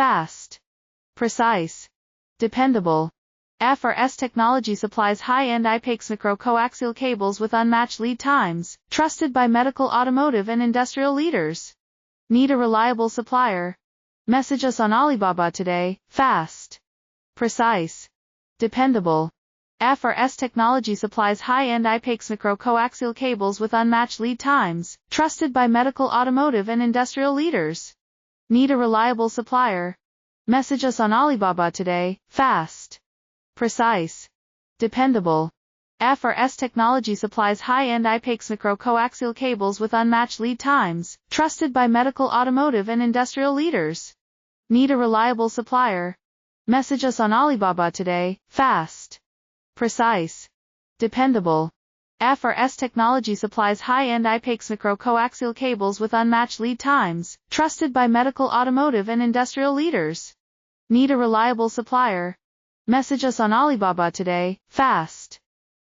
fast, precise, dependable. FRS Technology supplies high-end IPAX micro-coaxial cables with unmatched lead times, trusted by medical, automotive, and industrial leaders. Need a reliable supplier? Message us on Alibaba today. Fast, precise, dependable. FRS Technology supplies high-end IPAX micro-coaxial cables with unmatched lead times, trusted by medical, automotive, and industrial leaders. Need a reliable supplier? Message us on Alibaba today. Fast, precise, dependable. FRS Technology supplies high-end IPAX micro-coaxial cables with unmatched lead times, trusted by medical, automotive, and industrial leaders. Need a reliable supplier? Message us on Alibaba today. Fast, precise, dependable. FRS Technology supplies high-end IPAX micro-coaxial cables with unmatched lead times, trusted by medical, automotive, and industrial leaders. Need a reliable supplier? Message us on Alibaba today. Fast,